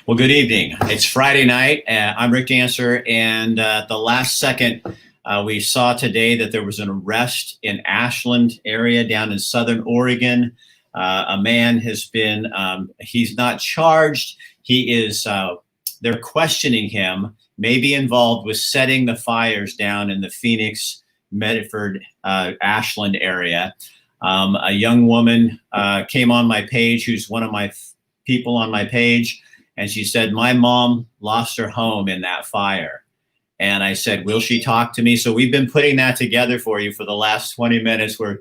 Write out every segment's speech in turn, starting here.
Well, good evening. It's Friday night. I'm Rick Dancer, and at the last second, we saw today that there was an arrest in Ashland area down in Southern Oregon. A man has been, he's not charged. He is, they're questioning him, may be involved with setting the fires down in the Phoenix, Medford, Ashland area. A young woman came on my page, who's one of my people on my page. And she said, my mom lost her home in that fire. And I said, will she talk to me? So we've been putting that together for you for the last 20 minutes where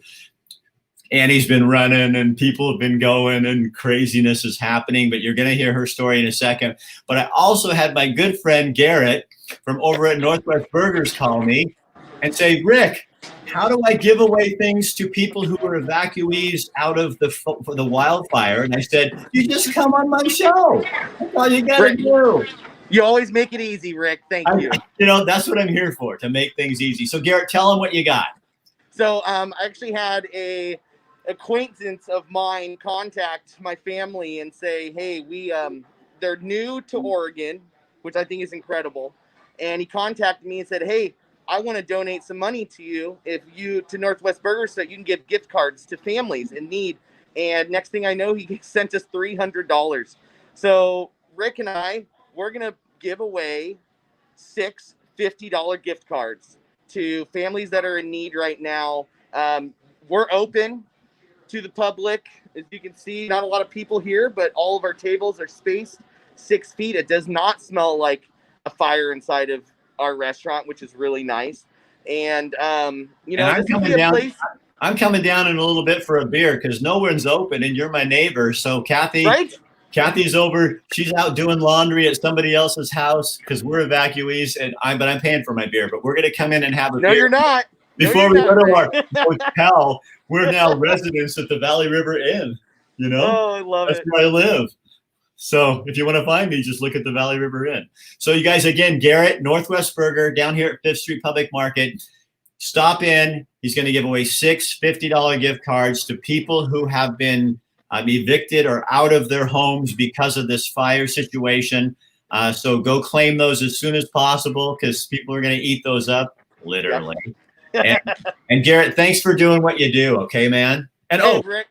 Annie's been running and people have been going and craziness is happening. But you're going to hear her story in a second. But I also had my good friend Garrett from over at Northwest Burgers call me and say, Rick, how do I give away things to people who are evacuees out of the wildfire? And I said, you just come on my show. That's all you got to do. You always make it easy, Rick. Thank you. You know, that's what I'm here for, to make things easy. So Garrett, tell them what you got. So I actually had a acquaintance of mine contact my family and say, hey, they're new to Oregon, which I think is incredible. And he contacted me and said, hey, I want to donate some money to you to Northwest Burgers so that you can give gift cards to families in need. And next thing I know, he sent us $300. So Rick and I, we're going to give away 6 $50 gift cards to families that are in need right now. We're open to the public. As you can see, not a lot of people here, but all of our tables are spaced 6 feet. It does not smell like a fire inside of our restaurant, which is really nice. And you know, I'm coming down in a little bit for a beer because no one's open and you're my neighbor. So Kathy's over. She's out doing laundry at somebody else's house because we're evacuees, but I'm paying for my beer. But we're going to come in and have a beer. No, you're not. Before we go to our hotel, we're now residents at the Valley River Inn. You know, I love that's where I live. So if you want to find me, just look at the Valley River Inn. So you guys, again, Garrett, Northwest Burger down here at 5th Street Public Market. Stop in. He's going to give away 6 $50 gift cards to people who have been evicted or out of their homes because of this fire situation. So go claim those as soon as possible because people are going to eat those up, literally. Yep. And Garrett, thanks for doing what you do. Okay, man. And hey, Rick,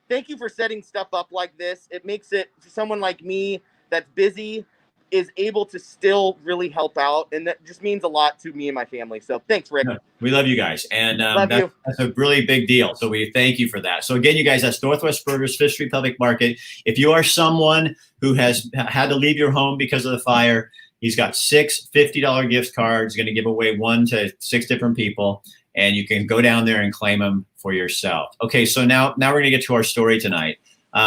thank you for setting stuff up like this. It makes it, for someone like me that's busy, is able to still really help out. And that just means a lot to me and my family. So thanks, Rick. We love you guys. And love you. That's a really big deal. So we thank you for that. So again, you guys, that's Northwest Burgers, 5th Street Public Market. If you are someone who has had to leave your home because of the fire, he's got 6 $50 gift cards, going to give away 1 to 6 different people. And you can go down there and claim them for yourself. Okay, so now we're going to get to our story tonight.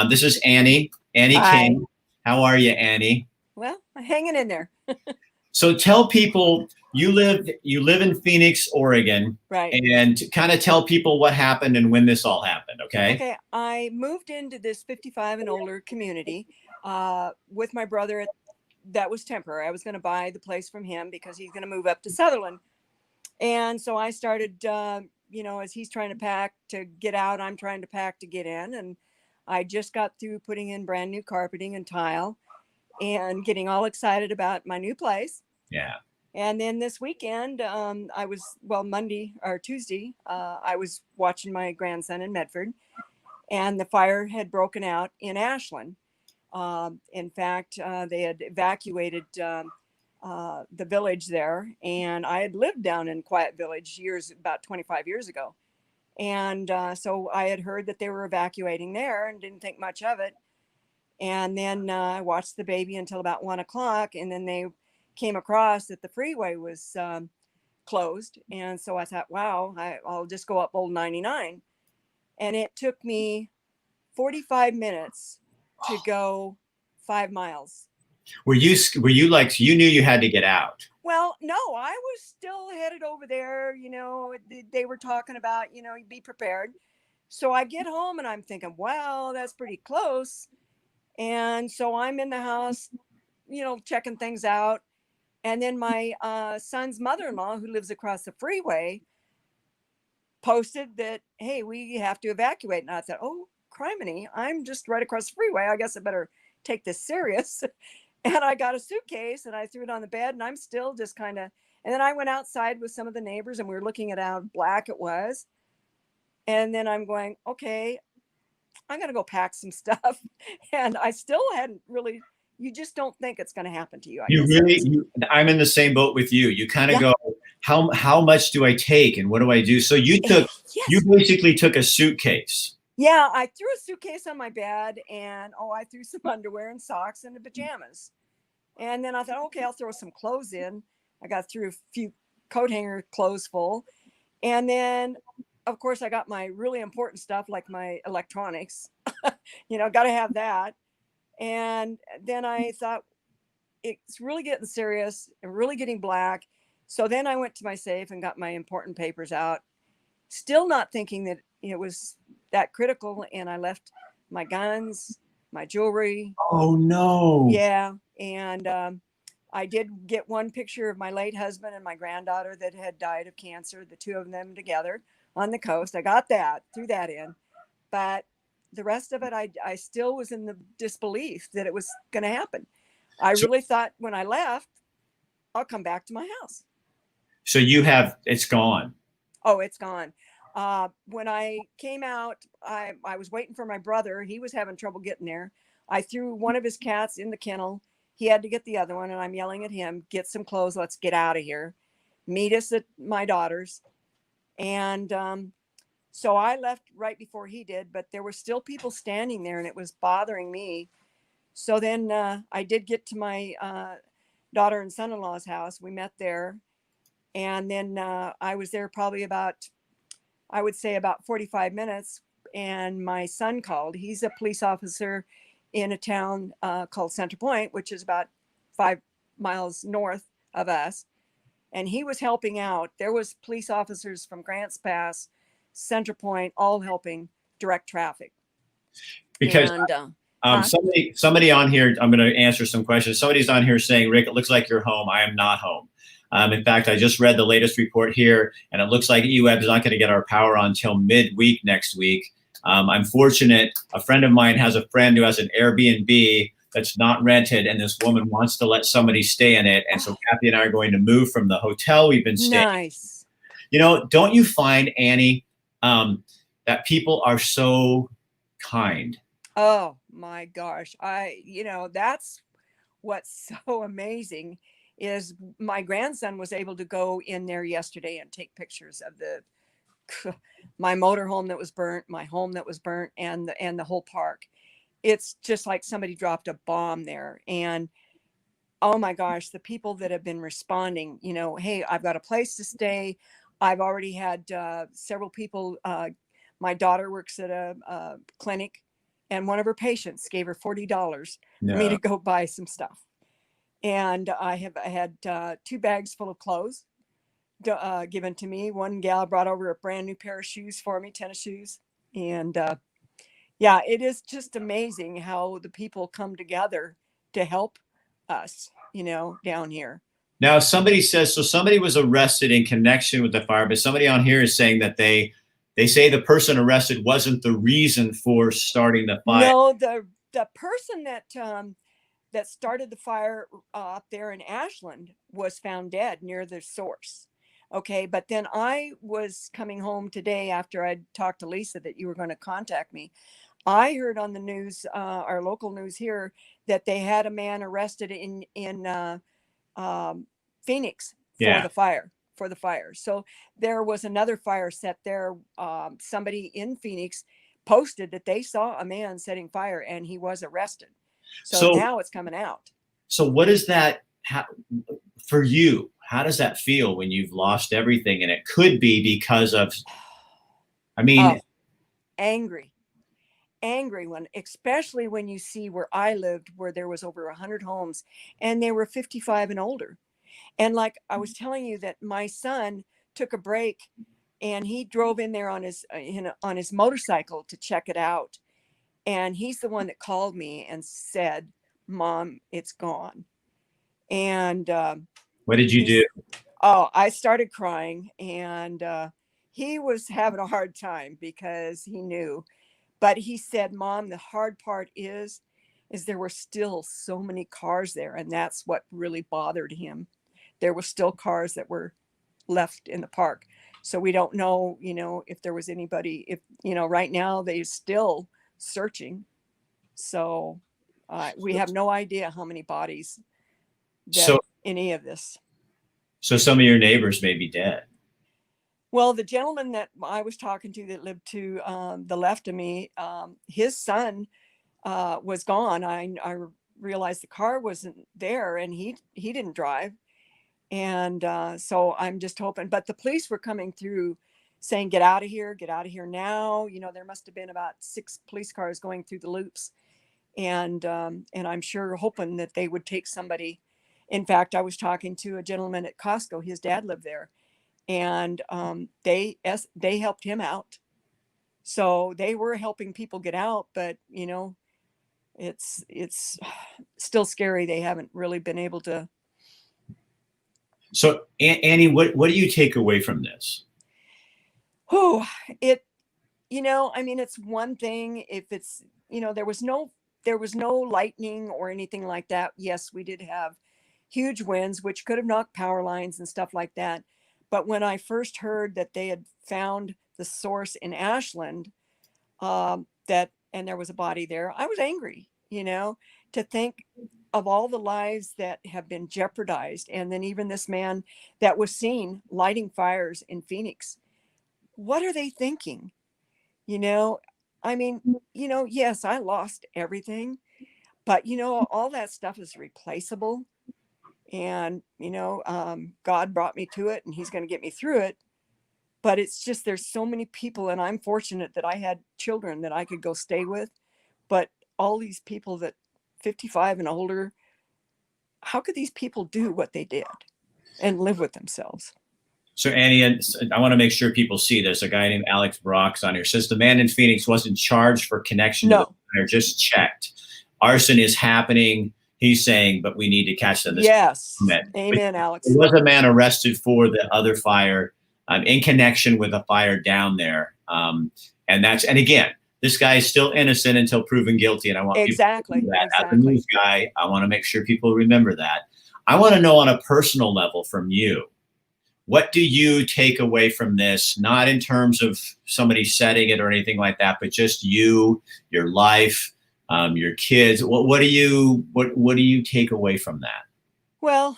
This is Annie King. How are you, Annie? Well, I'm hanging in there. So tell people you live in Phoenix, Oregon, right? And kind of tell people what happened and when this all happened. Okay. Okay. I moved into this 55 and older community with my brother. That was temporary. I was going to buy the place from him because he's going to move up to Sutherland. And so I started, as he's trying to pack to get out, I'm trying to pack to get in. And I just got through putting in brand new carpeting and tile and getting all excited about my new place. Yeah. And then this weekend, Monday or Tuesday, I was watching my grandson in Medford, and the fire had broken out in Ashland. In fact, they had evacuated the village there, and I had lived down in Quiet Village about 25 years ago. And so I had heard that they were evacuating there and didn't think much of it. And then I watched the baby until about 1 o'clock, and then they came across that the freeway was closed. And so I thought, wow, I'll just go up Old 99. And it took me 45 minutes to go 5 miles. Were you like, you knew you had to get out? Well, no, I was still headed over there. They were talking about, be prepared. So I get home and I'm thinking, wow, that's pretty close. And so I'm in the house, checking things out. And then my son's mother-in-law, who lives across the freeway, posted that, hey, we have to evacuate. And I thought, oh, criminy, I'm just right across the freeway. I guess I better take this serious. And I got a suitcase and I threw it on the bed, and I'm still just kind of, and then I went outside with some of the neighbors and we were looking at how black it was. And then I'm going, okay, I'm going to go pack some stuff. And I still hadn't really, you just don't think it's going to happen to you, I You guess. really, I'm in the same boat with you. You kind of Yeah. go, how much do I take and what do I do? So you Yes. basically took a suitcase. Yeah. I threw a suitcase on my bed, and I threw some underwear and socks and the pajamas. And then I thought, okay, I'll throw some clothes in. I got through a few coat hanger clothes full. And then, of course, I got my really important stuff like my electronics, got to have that. And then I thought, it's really getting serious and really getting black. So then I went to my safe and got my important papers out, still not thinking that it was that critical. And I left my guns, my jewelry. Oh no. Yeah. And I did get one picture of my late husband and my granddaughter that had died of cancer, the two of them together on the coast. I got that, threw that in. But the rest of it, I still was in the disbelief that it was going to happen. I So, really thought when I left, I'll come back to my house. so it's gone. Oh, it's gone. When I came out, I was waiting for my brother. He was having trouble getting there. I threw one of his cats in the kennel. He had to get the other one, and I'm yelling at him, get some clothes. Let's get out of here. Meet us at my daughter's. And so I left right before he did, but there were still people standing there, and it was bothering me. So then I did get to my daughter and son-in-law's house. We met there. And then I was there probably I would say about 45 minutes. And my son called. He's a police officer in a town called Center Point, which is about 5 miles north of us. And he was helping out. There was police officers from Grants Pass, Center Point, all helping direct traffic. Because And somebody on here, I'm going to answer some questions. Somebody's on here saying, Rick, it looks like you're home. I am not home. In fact, I just read the latest report here, and it looks like EWEB is not going to get our power on until midweek next week. I'm fortunate. A friend of mine has a friend who has an Airbnb that's not rented, and this woman wants to let somebody stay in it. And so Kathy and I are going to move from the hotel we've been staying. nice. Don't you find, Annie, that people are so kind? Oh my gosh. That's what's so amazing is my grandson was able to go in there yesterday and take pictures of my motorhome that was burnt, my home that was burnt, and the whole park. It's just like somebody dropped a bomb there. And oh my gosh, the people that have been responding, hey, I've got a place to stay. I've already had several people. My daughter works at a clinic, and one of her patients gave her $40 for me to go buy some stuff. And I had 2 bags full of clothes given to me. One gal brought over a brand new pair of shoes for me, tennis shoes. And yeah, it is just amazing how the people come together to help us, down here. Now, somebody says, so somebody was arrested in connection with the fire, but somebody on here is saying that they say the person arrested wasn't the reason for starting the fire. No, the person that started the fire up there in Ashland was found dead near the source. Okay, but then I was coming home today after I'd talked to Lisa that you were going to contact me. I heard on the news, our local news here, that they had a man arrested in Phoenix for the fire. So there was another fire set there. Somebody in Phoenix posted that they saw a man setting fire and he was arrested. So now it's coming out. So what is that for you? How does that feel when you've lost everything? And it could be because of, angry especially when you see where I lived, where there was over 100 homes and they were 55 and older. And like I was telling you that my son took a break and he drove in there on his motorcycle to check it out. And he's the one that called me and said, Mom, it's gone. And what did you do? Oh, I started crying, and he was having a hard time because he knew. But he said, Mom, the hard part is is there were still so many cars there, and that's what really bothered him. There were still cars that were left in the park. So we don't know, if there was anybody, if, right now they're still searching. So we have no idea how many bodies that So, any of this. so some of your neighbors may be dead. Well, the gentleman that I was talking to that lived to the left of me, his son was gone. I realized the car wasn't there, and he didn't drive. And so I'm just hoping, but the police were coming through saying, get out of here now. There must have been about 6 police cars going through the loops. And I'm sure hoping that they would take somebody. In fact, I was talking to a gentleman at Costco. His dad lived there, and they helped him out. So they were helping people get out, but it's still scary. They haven't really been able to. So Annie, what do you take away from this? Oh, it's one thing if it's, there was no lightning or anything like that. Yes, we did have huge winds, which could have knocked power lines and stuff like that. But when I first heard that they had found the source in Ashland, and there was a body there, I was angry, to think of all the lives that have been jeopardized. And then even this man that was seen lighting fires in Phoenix. What are they thinking? Yes, I lost everything, but all that stuff is replaceable. And, God brought me to it, and he's going to get me through it. But it's just, there's so many people, and I'm fortunate that I had children that I could go stay with. But all these people that 55 and older, how could these people do what they did and live with themselves? So Annie, I want to make sure people see this. A guy named Alex Brock's on here says the man in Phoenix wasn't charged for connection to the fire, just checked. Arson is happening, he's saying, but we need to catch them. Yes. Amen, Alex. There was a man arrested for the other fire in connection with a fire down there. And again, this guy is still innocent until proven guilty. And I want people to know that. As a news guy, I want to make sure people remember that. I want to know on a personal level from you, what do you take away from this? Not in terms of somebody setting it or anything like that, but just you, your life, your kids. What do you take away from that? Well,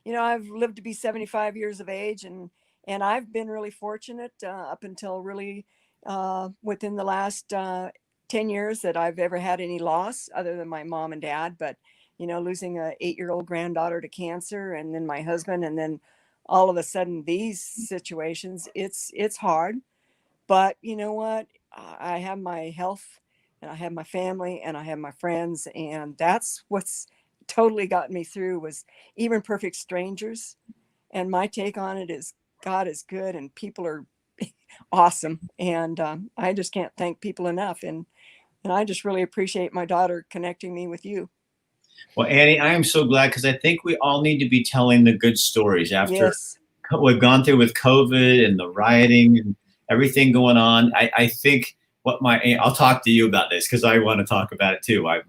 I've lived to be 75 years of age, and I've been really fortunate up until really within the last 10 years that I've ever had any loss other than my mom and dad. But, losing a 8-year-old granddaughter to cancer, and then my husband, and then all of a sudden these situations, it's hard. But you know what? I have my health, and I have my family, and I have my friends. And that's what's totally gotten me through, was even perfect strangers. And my take on it is God is good, and people are awesome. And I just can't thank people enough. And I just really appreciate my daughter connecting me with you. Well, Annie, I am so glad, because I think we all need to be telling the good stories after what we've gone through with COVID and the rioting and everything going on. I think I'll talk to you about this, because I want to talk about it too. I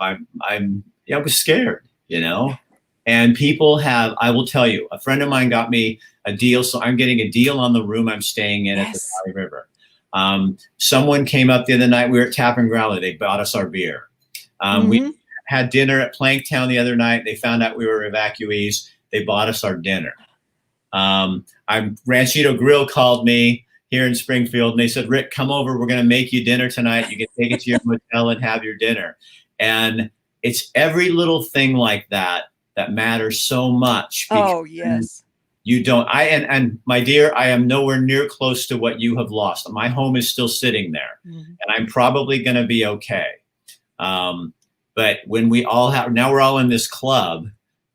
was scared, and I will tell you, a friend of mine got me a deal. So I'm getting a deal on the room I'm staying in at the Valley River. Someone came up the other night. We were at Tap and Growler. They bought us our beer. We had dinner at Planktown the other night. They found out we were evacuees. They bought us our dinner. Ranchito Grill called me here in Springfield, and they said, Rick, come over. We're going to make you dinner tonight. You can take it to your hotel and have your dinner. And it's every little thing like that matters so much. Oh, yes. You don't. And my dear, I am nowhere near close to what you have lost. My home is still sitting there, and I'm probably going to be okay. But when we all now we're all in this club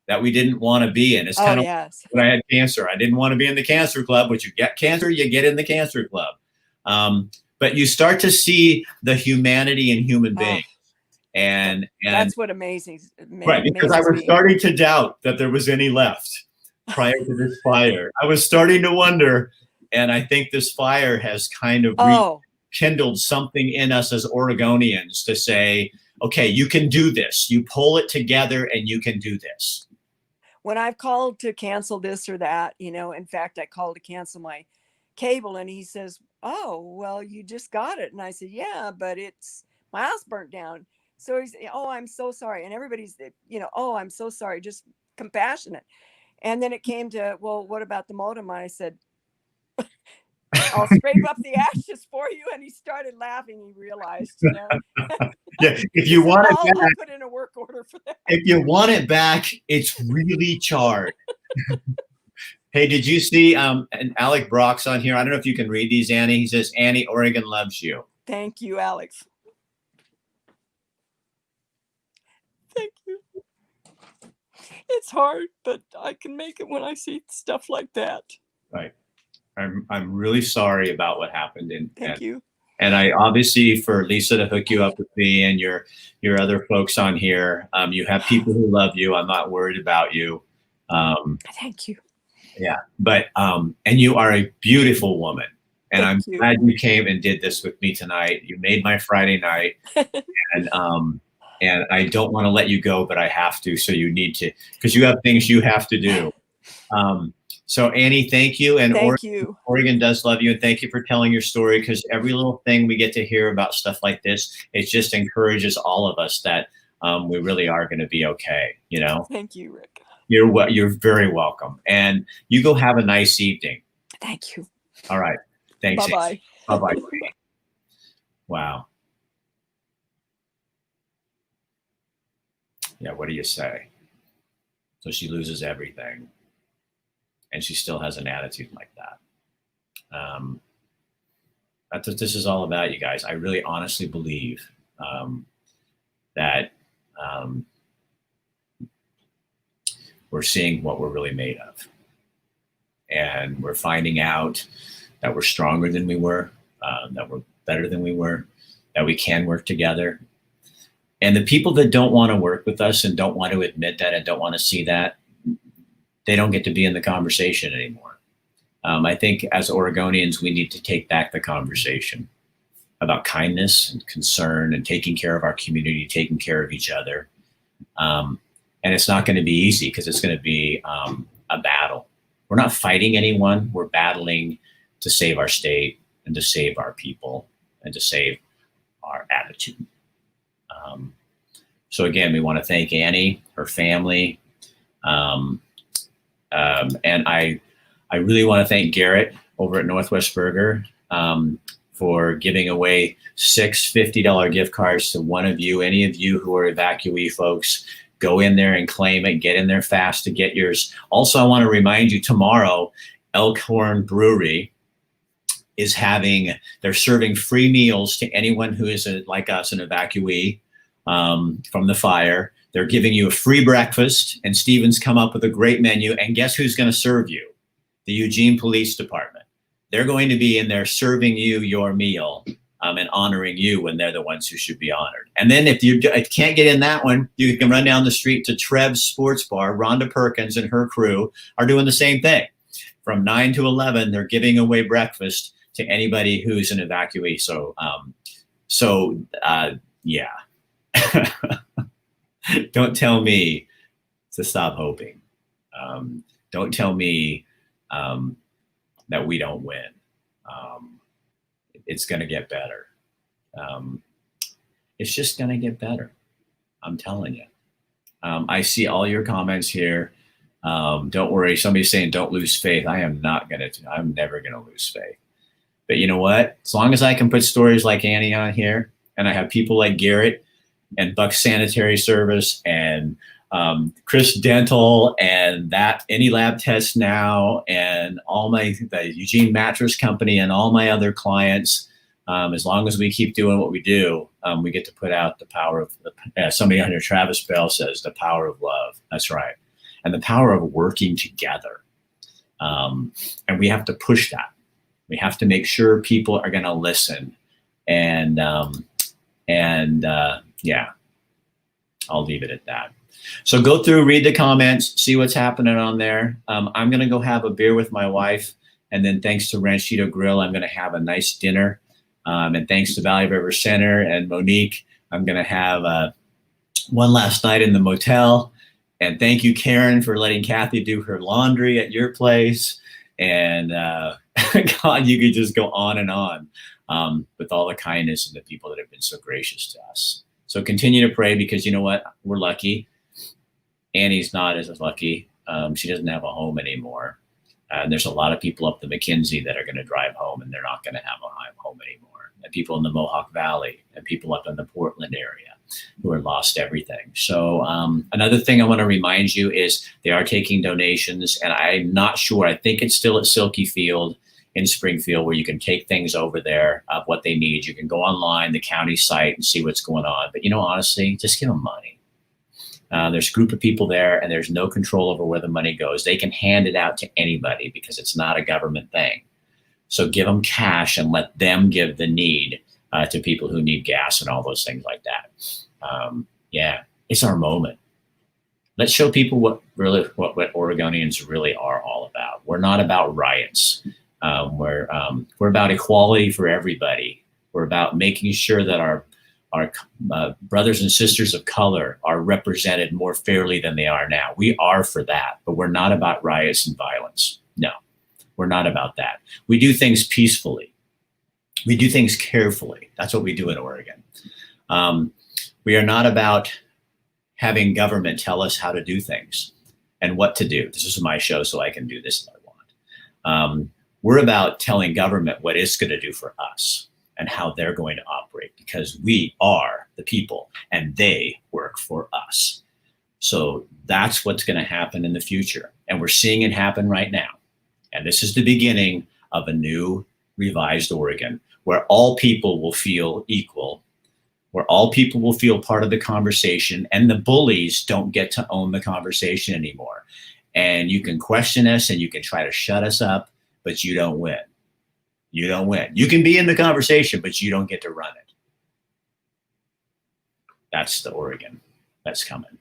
that we didn't want to be in. It's kind of when I had cancer. I didn't want to be in the cancer club, but you get cancer, you get in the cancer club. But you start to see the humanity in human beings. And that's what amazes. Right, because I was starting to doubt that there was any left prior to this fire. I was starting to wonder, and I think this fire has kind of rekindled something in us as Oregonians to say, okay, you can do this. You pull it together and you can do this. When I've called to cancel this or that, in fact, I called to cancel my cable and he says, "Oh, well, you just got it." And I said, "Yeah, but my house burnt down." So he's, "Oh, I'm so sorry." And everybody's, "Oh, I'm so sorry," just compassionate. And then it came to, "Well, what about the modem?" I said, "I'll scrape up the ashes for you." And he started laughing. He realized, Yeah, if he you said, want it I'll back, put in a work order for that. if you want it back, it's really charred. Hey, did you see and Alec Brock's on here? I don't know if you can read these, Annie. He says, "Annie, Oregon loves you." Thank you, Alex. Thank you. It's hard, but I can make it when I see stuff like that. Right. I'm really sorry about what happened. Thank you. And I obviously, for Lisa to hook you up with me and your other folks on here, you have people who love you. I'm not worried about you. Thank you. Yeah, but and you are a beautiful woman, and I'm glad you came and did this with me tonight. You made my Friday night, and I don't want to let you go, but I have to. So you need to, because you have things you have to do. So Annie, thank you, and thank you. Oregon does love you, and thank you for telling your story. Because every little thing we get to hear about stuff like this, it just encourages all of us that we really are going to be okay. Thank you, Rick. You're very welcome. And you go have a nice evening. Thank you. All right. Thanks. Bye-bye. Bye-bye. Wow. Yeah, what do you say? So she loses everything. And she still has an attitude like that. That's what this is all about, you guys. I really honestly believe that we're seeing what we're really made of. And we're finding out that we're stronger than we were, that we're better than we were, that we can work together. And the people that don't want to work with us and don't want to admit that and don't want to see that, they don't get to be in the conversation anymore. I think as Oregonians, we need to take back the conversation about kindness and concern and taking care of our community, taking care of each other. And it's not going to be easy because it's going to be a battle. We're not fighting anyone. We're battling to save our state and to save our people and to save our attitude. So again, we want to thank Annie, her family, and I really want to thank Garrett over at Northwest Burger for giving away 6 $50 gift cards to one of you. Any of you who are evacuee folks, go in there and claim it. Get in there fast to get yours. Also, I want to remind you, tomorrow, Elkhorn Brewery is they're serving free meals to anyone who is like us, an evacuee from the fire. They're giving you a free breakfast, and Stephen's come up with a great menu. And guess who's going to serve you? The Eugene Police Department. They're going to be in there serving you your meal and honoring you when they're the ones who should be honored. And then if you can't get in that one, you can run down the street to Trev's Sports Bar. Rhonda Perkins and her crew are doing the same thing. From 9 to 11, they're giving away breakfast to anybody who's an evacuee. Yeah. Don't tell me to stop hoping. Don't tell me that we don't win. It's going to get better. It's just going to get better. I'm telling you. I see all your comments here. Don't worry. Somebody's saying don't lose faith. I'm never going to lose faith. But you know what? As long as I can put stories like Annie on here, and I have people like Garrett and Buck Sanitary Service and Chris Dental and that Any Lab Test Now and the Eugene Mattress Company and all my other clients, as long as we keep doing what we do, we get to put out the power of somebody on here, Travis Bell says, the power of love. That's right. And the power of working together. And we have to push that. We have to make sure people are going to listen. And yeah, I'll leave it at that. So go through, read the comments, see what's happening on there. I'm going to go have a beer with my wife. And then thanks to Ranchito Grill, I'm going to have a nice dinner. And thanks to Valley River Center and Monique I'm going to have one last night in the motel. And thank you, Karen, for letting Kathy do her laundry at your place. And God, you could just go on and on with all the kindness and the people that have been so gracious to us. So continue to pray, because you know what? We're lucky. Annie's not as lucky. She doesn't have a home anymore. And there's a lot of people up the McKinsey that are going to drive home, and they're not going to have a home anymore. And people in the Mohawk Valley and people up in the Portland area who have lost everything. So another thing I want to remind you is they are taking donations, and I'm not sure. I think it's still at Silky Field in Springfield, where you can take things over there of what they need. You can go online, the county site, and see what's going on. But, honestly, just give them money. There's a group of people there, and there's no control over where the money goes. They can hand it out to anybody because it's not a government thing. So give them cash and let them give the need to people who need gas and all those things like that. Yeah, it's our moment. Let's show people what Oregonians really are all about. We're not about riots. We're about equality for everybody. We're about making sure that our brothers and sisters of color are represented more fairly than they are now. We are for that, but we're not about riots and violence. No, we're not about that. We do things peacefully. We do things carefully. That's what we do in Oregon. We are not about having government tell us how to do things and what to do. This is my show, so I can do this if I want. We're about telling government what it's going to do for us and how they're going to operate, because we are the people and they work for us. So that's what's going to happen in the future. And we're seeing it happen right now. And this is the beginning of a new revised Oregon, where all people will feel equal, where all people will feel part of the conversation, and the bullies don't get to own the conversation anymore. And you can question us and you can try to shut us up, but you don't win. You don't win. You can be in the conversation, but you don't get to run it. That's the Oregon that's coming.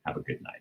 Have a good night.